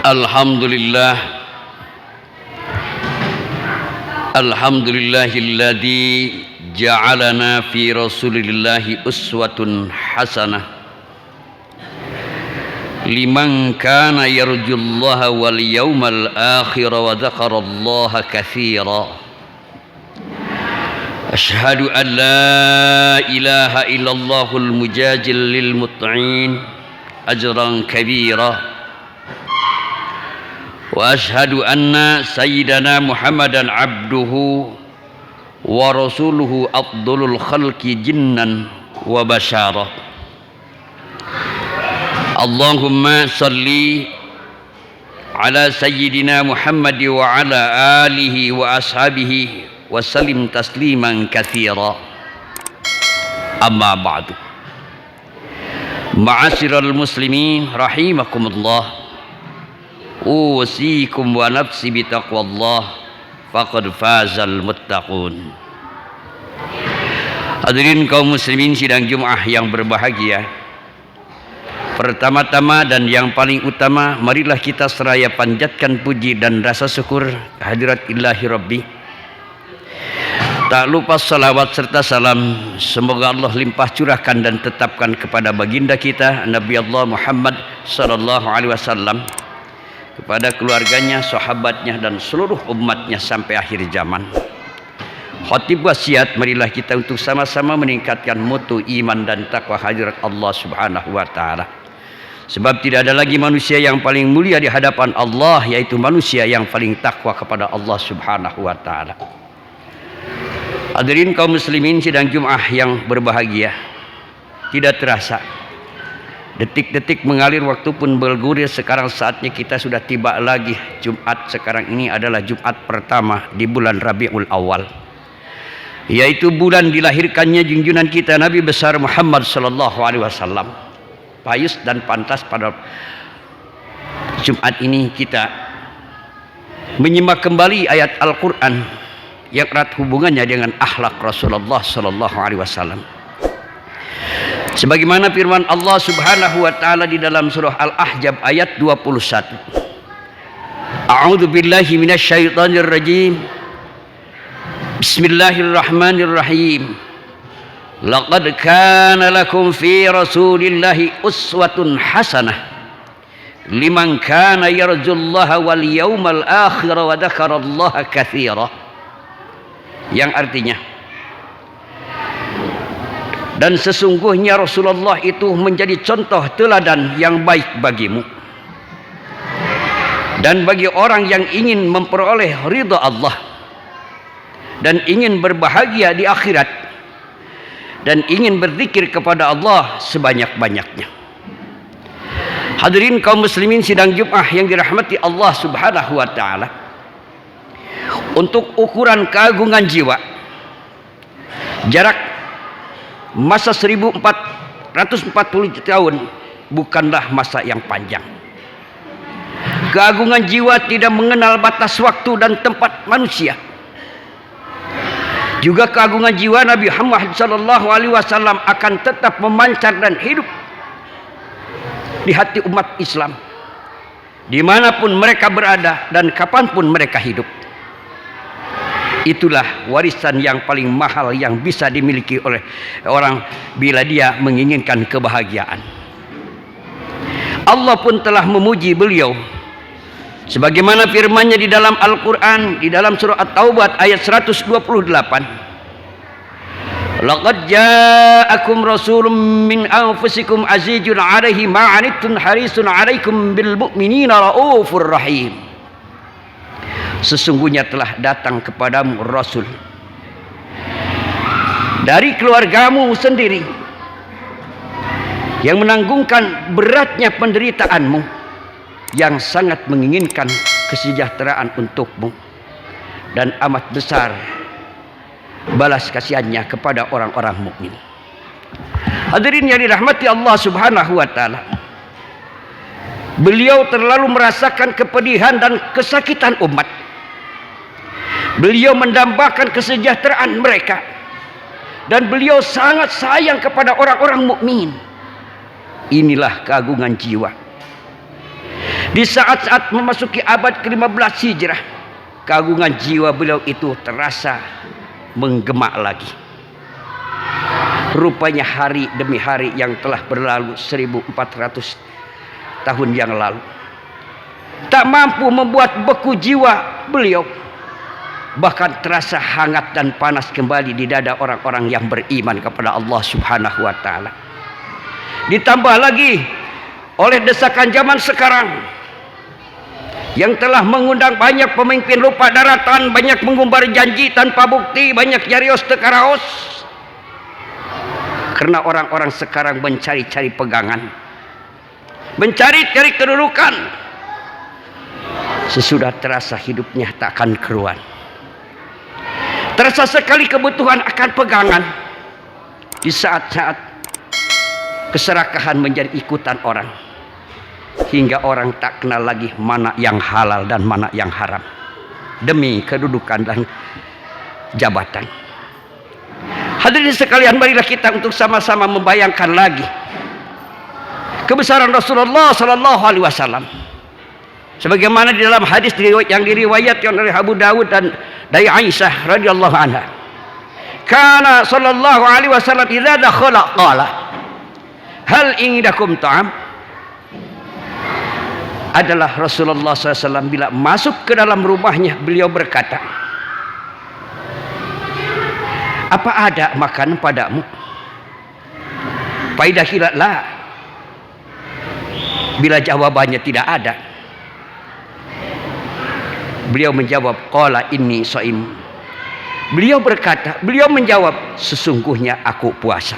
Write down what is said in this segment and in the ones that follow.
Alhamdulillah, alhamdulillahilladzi ja'alana fi rasulillahi uswatun hasanah liman kana yarjullaha wal yawmal akhir wa dzakarallaha katsira. Ashhadu an la ilaha illallahul mujajil lil mut'in ajran kabira. Wa ashhadu anna sayyidana Muhammadan abduhu wa rasuluhu afdalul khalqi jinnan wa basyara. Allahumma salli ala sayyidina Muhammad wa ala alihi wa ashabihi wa sallim tasliman katsira. Amma ba'du. Ma'asyiral muslimin rahimakumullah. Usikum wa nafsi bitaqwallah faqad fazal muttaqun. Hadirin kaum muslimin sidang Jumat yang berbahagia, pertama-tama dan yang paling utama, marilah kita seraya panjatkan puji dan rasa syukur kehadirat Ilahi Rabbi. Tak lupa salawat serta salam semoga Allah limpah curahkan dan tetapkan kepada baginda kita Nabi Allah Muhammad sallallahu alaihi wasallam, kepada keluarganya, sahabatnya dan seluruh umatnya sampai akhir zaman. Khatib wasiat, marilah kita untuk sama-sama meningkatkan mutu iman dan takwa hadirat Allah Subhanahu wa taala. Sebab tidak ada lagi manusia yang paling mulia di hadapan Allah, yaitu manusia yang paling takwa kepada Allah Subhanahu wa taala. Hadirin kaum muslimin sidang Jumat yang berbahagia, tidak terasa detik-detik mengalir, waktu pun bergulir. Sekarang saatnya kita sudah tiba lagi. Jumat sekarang ini adalah Jumat pertama di bulan Rabiul Awal, yaitu bulan dilahirkannya junjungan kita Nabi besar Muhammad sallallahu alaihi wasallam. Payus dan pantas pada Jumat ini kita menyimak kembali ayat Al-Quran yang erat hubungannya dengan akhlak Rasulullah sallallahu alaihi wasallam. Sebagaimana firman Allah Subhanahu wa taala di dalam surah Al-Ahzab ayat 21. A'udzu billahi minasyaitonir rajim. Bismillahirrahmanirrahim. Laqad kana lakum fi Rasulillahi uswatun hasanah liman kana yarjullaha wal yawmal akhir wa dzakarallaha katsira. Yang artinya, dan sesungguhnya Rasulullah itu menjadi contoh teladan yang baik bagimu dan bagi orang yang ingin memperoleh ridha Allah dan ingin berbahagia di akhirat dan ingin berzikir kepada Allah sebanyak-banyaknya. Hadirin kaum muslimin sidang Jumat yang dirahmati Allah Subhanahu wa taala, untuk ukuran keagungan jiwa, jarak masa 1440 tahun bukanlah masa yang panjang. Keagungan jiwa tidak mengenal batas waktu dan tempat manusia. Juga keagungan jiwa Nabi Muhammad sallallahu alaihi wasallam akan tetap memancar dan hidup di hati umat Islam dimanapun mereka berada dan kapanpun mereka hidup. Itulah warisan yang paling mahal yang bisa dimiliki oleh orang bila dia menginginkan kebahagiaan. Allah pun telah memuji beliau sebagaimana firman-Nya di dalam Al-Qur'an di dalam surah At-Taubah ayat 128. Laqad ja'akum rasulun min anfusikum azizun 'alaihi ma 'anittum harisun 'alaikum bil mu'minina raufur rahim. Sesungguhnya telah datang kepadamu Rasul dari keluargamu sendiri yang menanggungkan beratnya penderitaanmu, yang sangat menginginkan kesejahteraan untukmu, dan amat besar balas kasihannya kepada orang-orang mukmin. Hadirin yang dirahmati Allah Subhanahu wa taala, beliau terlalu merasakan kepedihan dan kesakitan umat. Beliau mendambakan kesejahteraan mereka dan beliau sangat sayang kepada orang-orang mukmin. Inilah keagungan jiwa. Di saat-saat memasuki abad ke-15 Hijrah, keagungan jiwa beliau itu terasa menggema lagi. Rupanya hari demi hari yang telah berlalu 1400 tahun yang lalu tak mampu membuat beku jiwa beliau. Bahkan terasa hangat dan panas kembali di dada orang-orang yang beriman kepada Allah Subhanahu wa ta'ala. Ditambah lagi oleh desakan zaman sekarang yang telah mengundang banyak pemimpin lupa daratan, banyak mengumbar janji tanpa bukti, banyak jarios teka raos. Karena orang-orang sekarang mencari-cari pegangan, mencari-cari kedudukan. Sesudah terasa hidupnya tak akan keruan. Terasa sekali kebutuhan akan pegangan. Di saat-saat keserakahan menjadi ikutan orang, hingga orang tak kenal lagi mana yang halal dan mana yang haram demi kedudukan dan jabatan. Hadirin sekalian, marilah kita untuk sama-sama membayangkan lagi kebesaran Rasulullah sallallahu alaihi wasallam. Sebagaimana di dalam hadis yang diriwayatkan oleh Abu Dawud dan dari Aisyah radhiyallahu anha. Kana sallallahu alaihi wasallam idza dakhala qala hal indakum ta'am. Adalah Rasulullah SAW bila masuk ke dalam rumahnya, beliau berkata, apa ada makanan padamu? Faidah la. Bila jawabannya tidak ada, beliau menjawab, qala inni shaim. Beliau menjawab, sesungguhnya aku puasa.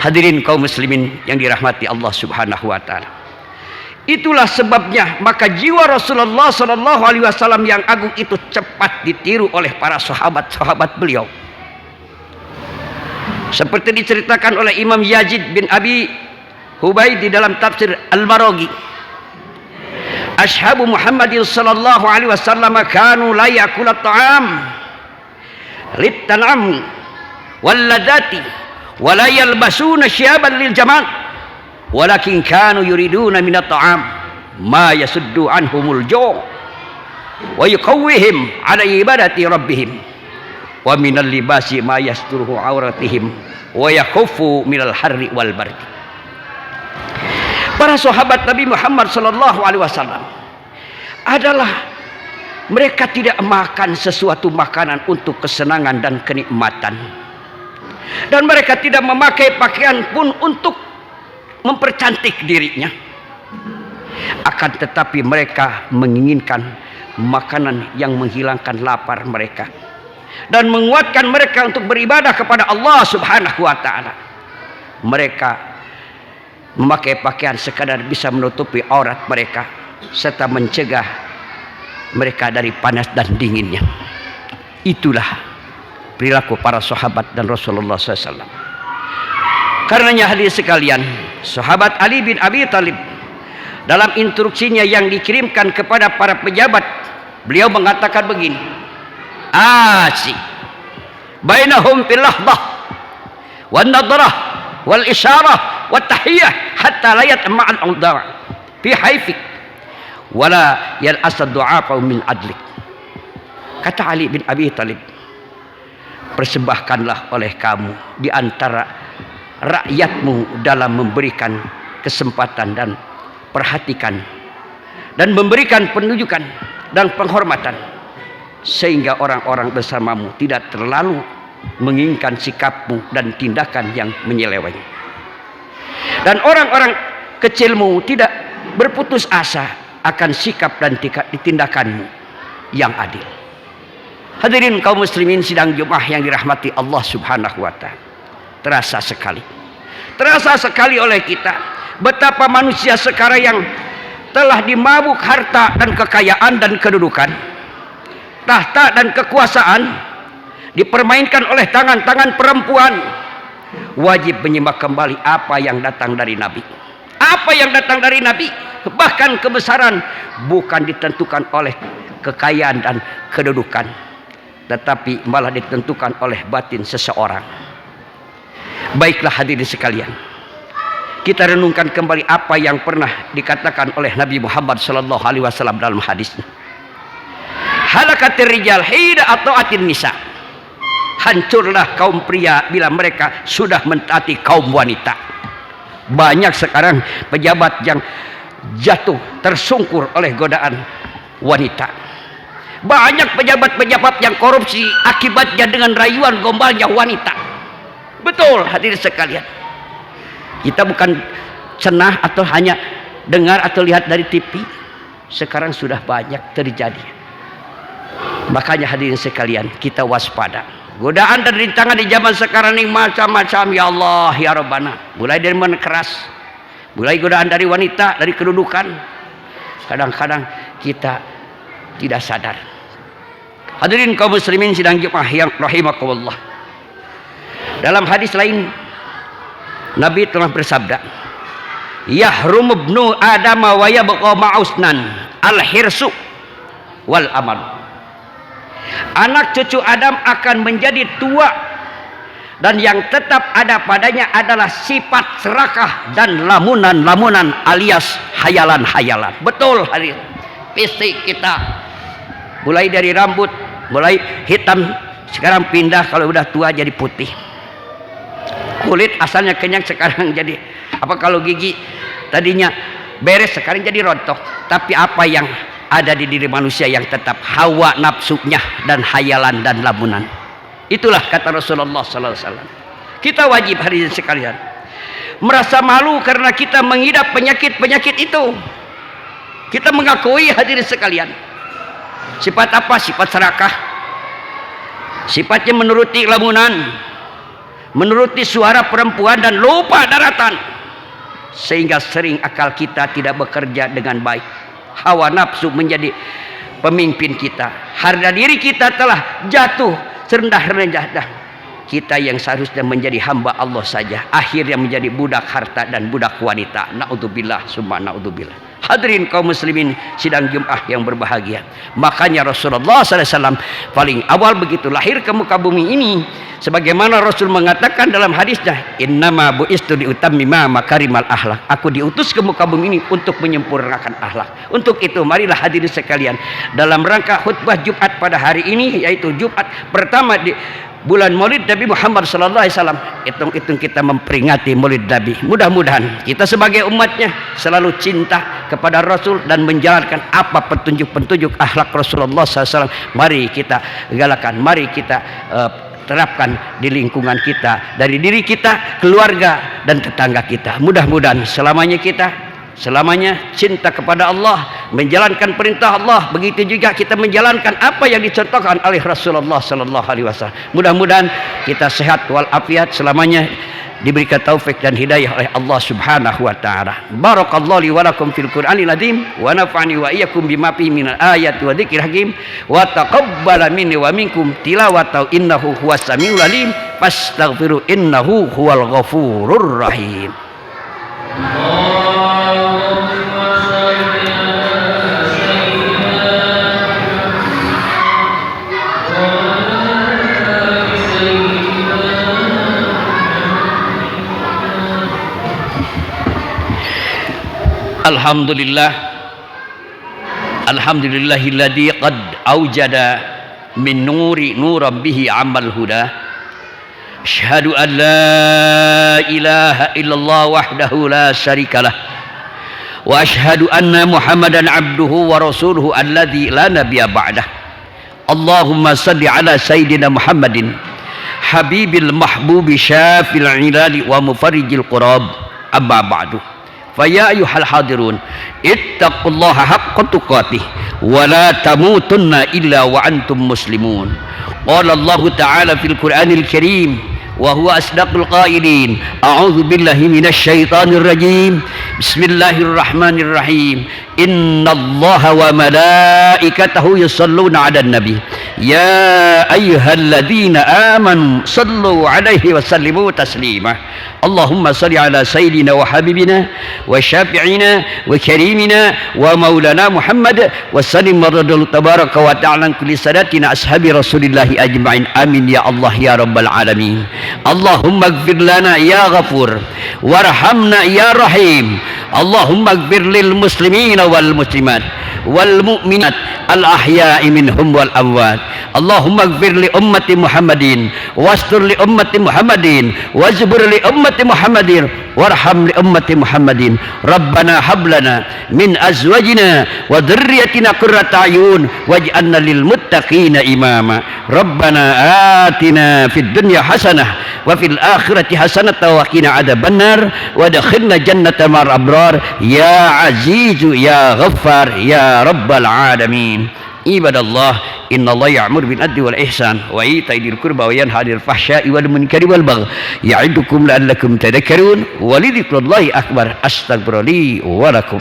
Hadirin kaum muslimin yang dirahmati Allah Subhanahu wa ta'ala. Itulah sebabnya maka jiwa Rasulullah sallallahu alaihi wasallam yang agung itu cepat ditiru oleh para sahabat-sahabat beliau. Seperti diceritakan oleh Imam Yazid bin Abi Hubaid di dalam tafsir Al-Maraghi. Ashabu Muhammadin sallallahu alaihi wasallam kanu la yakul at-ta'am lit-tan'am wal-ladati wa la yalbasuna syiaban lil jamal. Walakin kanu yuriduna minat ta'am ma yasuddu anhumul ju' wa yuqawwihim ala ibadati rabbihim wa minal libasi ma yasturuhu auratihim wa yakuffu minal harri wal bardi. Para sahabat Nabi Muhammad sallallahu alaihi wasallam adalah mereka tidak makan sesuatu makanan untuk kesenangan dan kenikmatan, dan mereka tidak memakai pakaian pun untuk mempercantik dirinya. Akan tetapi mereka menginginkan makanan yang menghilangkan lapar mereka dan menguatkan mereka untuk beribadah kepada Allah Subhanahu wa ta'ala. Mereka memakai pakaian sekadar bisa menutupi aurat mereka serta mencegah mereka dari panas dan dinginnya. Itulah perilaku para sahabat dan Rasulullah SAW. Karenanya hadirin sekalian, sahabat Ali bin Abi Thalib dalam instruksinya yang dikirimkan kepada para pejabat, beliau mengatakan begini, asi bainahum fil lahdah wan nadrah wal isyarah wat tahiyyah hatta la yatma'al awda' fi haifik wala yal asad du'afa min adlik. Kata Ali bin Abi Thalib, persembahkanlah oleh kamu di antara rakyatmu dalam memberikan kesempatan dan perhatikan dan memberikan penunjukan dan penghormatan, sehingga orang-orang bersamamu tidak terlalu menginginkan sikapmu dan tindakan yang menyeleweng, dan orang-orang kecilmu tidak berputus asa akan sikap dan tindakanmu yang adil. Hadirin kaum muslimin sidang Jumat yang dirahmati Allah Subhanahu wa ta'ala. Terasa sekali oleh kita betapa manusia sekarang yang telah dimabuk harta dan kekayaan dan kedudukan, tahta dan kekuasaan dipermainkan oleh tangan-tangan perempuan. Wajib menyimak kembali apa yang datang dari Nabi. Apa yang datang dari Nabi, bahkan kebesaran bukan ditentukan oleh kekayaan dan kedudukan, tetapi malah ditentukan oleh batin seseorang. Baiklah hadirin sekalian, kita renungkan kembali apa yang pernah dikatakan oleh Nabi Muhammad sallallahu alaihi wasallam dalam hadisnya. Halakatir rijal hina ata'atin nisa. Hancurlah kaum pria bila mereka sudah mentaati kaum wanita. Banyak sekarang pejabat yang jatuh tersungkur oleh godaan wanita. Banyak pejabat-pejabat yang korupsi akibatnya dengan rayuan gombalnya wanita. Betul hadirin sekalian. Kita bukan cenah atau hanya dengar atau lihat dari TV. Sekarang sudah banyak terjadi. Makanya hadirin sekalian, kita waspada. Godaan dan rintangan di zaman sekarang ini macam-macam, ya Allah ya Rabbana. Mulai dari menekeras, mulai godaan dari wanita, dari kedudukan. Kadang-kadang kita tidak sadar. Hadirin kaum muslimin sidang Jumat yang rahimakumullah. Dalam hadis lain Nabi telah bersabda, yahrum ibnu Adam wa yabqa ma'usnan al-hirsu wal amal. Anak cucu Adam akan menjadi tua dan yang tetap ada padanya adalah sifat serakah dan lamunan-lamunan alias hayalan-hayalan. Betul hadirin. Fisik kita mulai dari rambut, mulai hitam, sekarang pindah kalau udah tua jadi putih. Kulit asalnya kenyang sekarang jadi apa, kalau gigi tadinya beres sekarang jadi rontok. Tapi apa yang ada di diri manusia yang tetap? Hawa nafsunya dan hayalan dan lamunan. Itulah kata Rasulullah sallallahu alaihi wasallam. Kita wajib hadirin sekalian merasa malu karena kita mengidap penyakit-penyakit itu. Kita mengakui hadirin sekalian. Sifat apa? Sifat serakah. Sifatnya menuruti lamunan, menuruti suara perempuan dan lupa daratan, sehingga sering akal kita tidak bekerja dengan baik. Hawa nafsu menjadi pemimpin kita. Harga diri kita telah jatuh serendah-rendahnya. Kita yang seharusnya menjadi hamba Allah saja, akhirnya menjadi budak harta dan budak wanita. Naudzubillah summa naudzubillah. Hadirin kaum muslimin sidang Jumat yang berbahagia. Makanya Rasulullah SAW paling awal begitu lahir ke muka bumi ini, sebagaimana Rasul mengatakan dalam hadisnya, innama bu'istu liutammima makarimal akhlak. Aku diutus ke muka bumi ini untuk menyempurnakan akhlak. Untuk itu marilah hadirin sekalian, dalam rangka khutbah Jumat pada hari ini, yaitu Jumat pertama di bulan Maulid Nabi Muhammad sallallahu alaihi wasallam, hitung-hitung kita memperingati Maulid Nabi. Mudah-mudahan kita sebagai umatnya selalu cinta kepada Rasul dan menjalankan apa petunjuk-petunjuk akhlak Rasulullah SAW. Mari kita galakan, mari kita terapkan di lingkungan kita, dari diri kita, keluarga dan tetangga kita. Mudah-mudahan selamanya cinta kepada Allah, menjalankan perintah Allah. Begitu juga kita menjalankan apa yang dicontohkan oleh Rasulullah sallallahu alaihi wasallam. Mudah-mudahan kita sehat walafiat, selamanya diberikan taufik dan hidayah oleh Allah Subhanahu wa taala. Barakallahu li wa lakum fil Qur'anil azim wa nafa'ani wa iyyakum bima fihi minal ayati wa dzikril hakim wa taqabbala minni wa minkum tilawatahu innahu huwas samiul alim fastaghfiru innahu huwal ghafurur rahim. Alhamdulillahilladzi qad awjada min nuran bihi amal huda. Asyhadu an la ilaha illallah wahdahu la syarikalah wa asyhadu anna Muhammadan abduhu wa rasuluhu alladzi la nabiyya ba'dah. Allahumma salli ala sayyidina Muhammadin habibil mahbubi syafil ilali wa mufarrijil qurab. Amma ba'du. Faya ayyuhal hadirun ittaqullaha haqqa tuqatih wa la tamutunna illa wa antum muslimun. Qala Allah ta'ala fil Qur'anil Karim wa huwa asdaqul qailin, a'udzu billahi minasy syaithanir rajim, bismillahirrahmanirrahim, innallaha wa malaikatahu yusholluna 'alan nabi يا أيها الذين آمنوا صلوا عليه وسلموا تسليما اللهم صل على سيدنا وحبيبنا وشافعنا وكريمنا ومولانا محمد وسلم رضي الله تبارك وتعالى عن كل ساداتنا أصحاب رسول الله أجمعين آمين يا الله يا رب العالمين اللهم اغفر لنا يا غفور وارحمنا يا رحيم اللهم اغفر للمسلمين والمسلمات والمؤمنات الأحياء منهم والأموات اللهم اغفر لأمة محمد واستر لأمة محمد واجبر لأمة محمد وارحم لأمة محمد ربنا هب لنا من أزواجنا وذريتنا قرة أعين واجعلنا للمتقين إماما ربنا آتنا في الدنيا حسنة وفي الآخرة حسنة وقنا عذاب النار وادخلنا جنة مع الأبرار يا عزيز يا غفار يا رب العالمين عباد الله إن الله يأمر بالعدل والإحسان وإيتاء ذي القربى وينهى عن الفحشاء والمنكر والبغي يعظكم لعلكم تذكرون ولذكر الله أكبر أستغفر لي ولكم